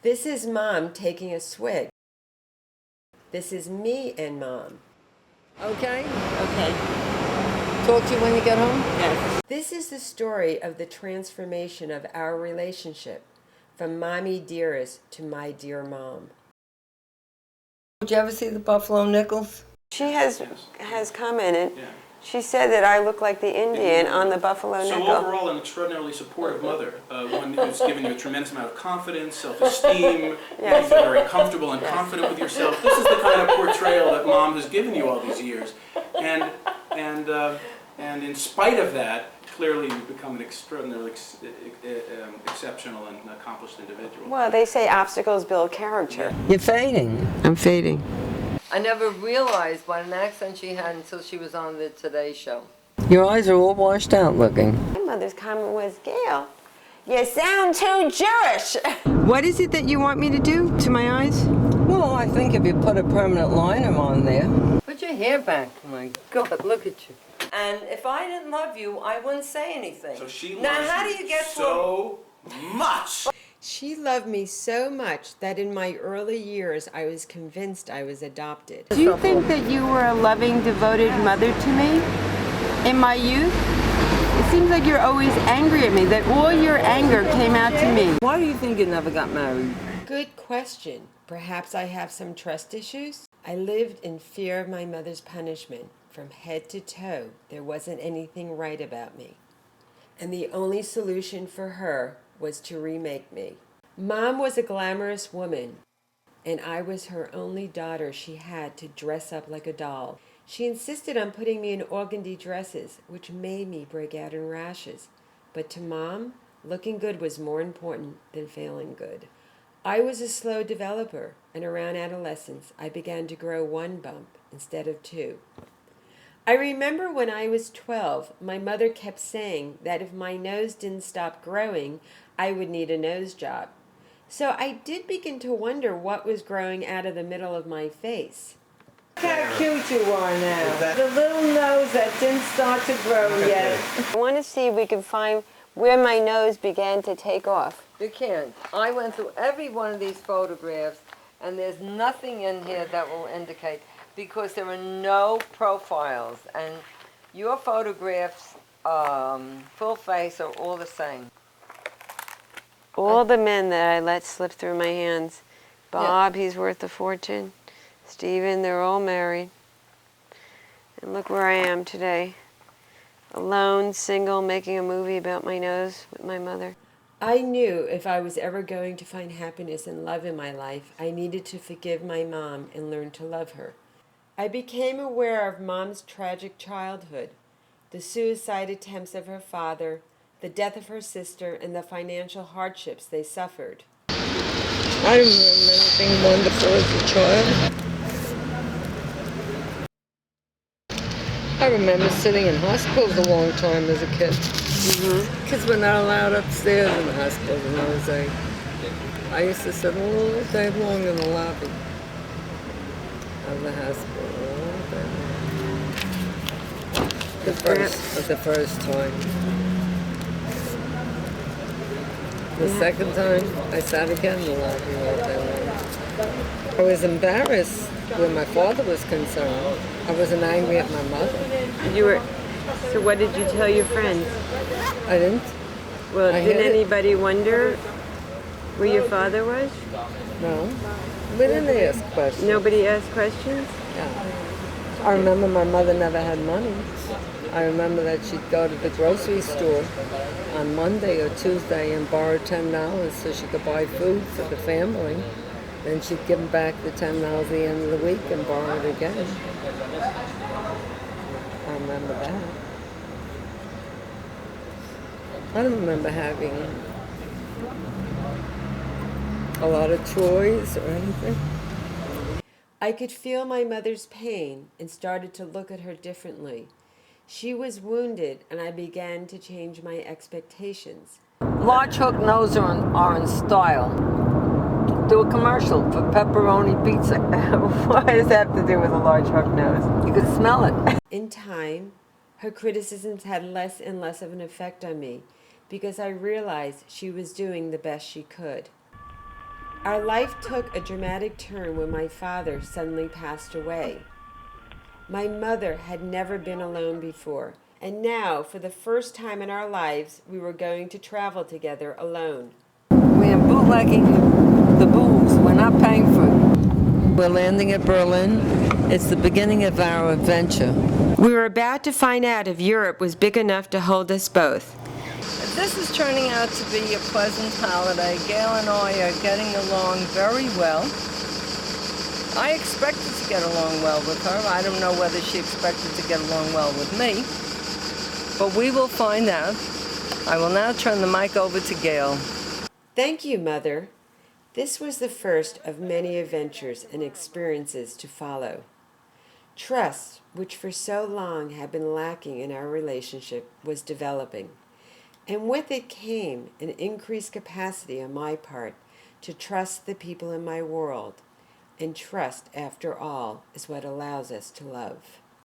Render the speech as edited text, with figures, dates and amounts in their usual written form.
This is Mom taking a swig. This is me and Mom. Okay? Okay. Talk to you when you get home? Yes. This is the story of the transformation of our relationship from Mommy Dearest to my dear Mom. Did you ever see the Buffalo Nickels? She has commented. Yeah. She said that I look like the Indian on the Buffalo Nickel. So overall, an extraordinarily supportive mother, one who's given you a tremendous amount of confidence, self-esteem, yes. You feel very comfortable and confident with yourself. This is the kind of portrayal that Mom has given you all these years. And in spite of that, clearly you've become an extraordinarily exceptional and accomplished individual. Well, they say obstacles build character. You're fading. I'm fading. I never realized what an accent she had until she was on the Today Show. Your eyes are all washed out looking. My mother's comment was, Gail, you sound too Jewish. What is it that you want me to do to my eyes? Well, I think if you put a permanent liner on there. Put your hair back. Oh my God, look at you. And if I didn't love you, I wouldn't say anything. So she now, loves how do you you get so much? She loved me so much that in my early years I was convinced I was adopted. Do you think that you were a loving, devoted mother to me in my youth? It seems like you're always angry at me, that all your anger came out to me. Why do you think you never got married? Good question. Perhaps I have some trust issues? I lived in fear of my mother's punishment. From head to toe, there wasn't anything right about me. And the only solution for her was to remake me. Mom was a glamorous woman, and I was her only daughter she had to dress up like a doll. She insisted on putting me in organdy dresses, which made me break out in rashes. But to Mom, looking good was more important than feeling good. I was a slow developer, and around adolescence, I began to grow one bump instead of two. I remember when I was 12, my mother kept saying that if my nose didn't stop growing, I would need a nose job. So I did begin to wonder what was growing out of the middle of my face. Look how cute you are now. The little nose that didn't start to grow yet. I want to see if we can find where my nose began to take off. You can't. I went through every one of these photographs, and there's nothing in here that will indicate, because there are no profiles, and your photographs, full face, are all the same. All the men that I let slip through my hands. Bob, he's worth a fortune. Stephen, they're all married. And look where I am today. Alone, single, making a movie about my nose with my mother. I knew if I was ever going to find happiness and love in my life, I needed to forgive my mom and learn to love her. I became aware of Mom's tragic childhood, the suicide attempts of her father, the death of her sister, and the financial hardships they suffered. I don't remember anything wonderful as a child. I remember sitting in hospitals a long time as a kid. Kids were not allowed upstairs in the hospital in those days. I used to sit all day long in the lobby of the hospital, all day long. The first time. The second time, I sat again in the lobby all day long. I was embarrassed where my father was concerned. I wasn't angry at my mother. So what did you tell your friends? I didn't. Well, didn't anybody wonder where your father was? No. We didn't ask questions. Nobody asked questions? Yeah. I remember my mother never had money. I remember that she'd go to the grocery store on Monday or Tuesday and borrow $10 so she could buy food for the family. Then she'd give them back the $10 at the end of the week and borrow it again. I remember that. I don't remember having a lot of toys or anything. I could feel my mother's pain and started to look at her differently. She was wounded, and I began to change my expectations. Large hook noses are in style. Do a commercial for pepperoni pizza. What does that have to do with a large hook nose? You can smell it. In time, her criticisms had less and less of an effect on me because I realized she was doing the best she could. Our life took a dramatic turn when my father suddenly passed away. My mother had never been alone before, and now, for the first time in our lives, we were going to travel together alone. We are bootlegging the booze. We're not paying for it. We're landing at Berlin. It's the beginning of our adventure. We were about to find out if Europe was big enough to hold us both. This is turning out to be a pleasant holiday. Gail and I are getting along very well. I expected to get along well with her. I don't know whether she expected to get along well with me, but we will find out. I will now turn the mic over to Gail. Thank you, Mother. This was the first of many adventures and experiences to follow. Trust, which for so long had been lacking in our relationship, was developing. And with it came an increased capacity on my part to trust the people in my world. And trust, after all, is what allows us to love.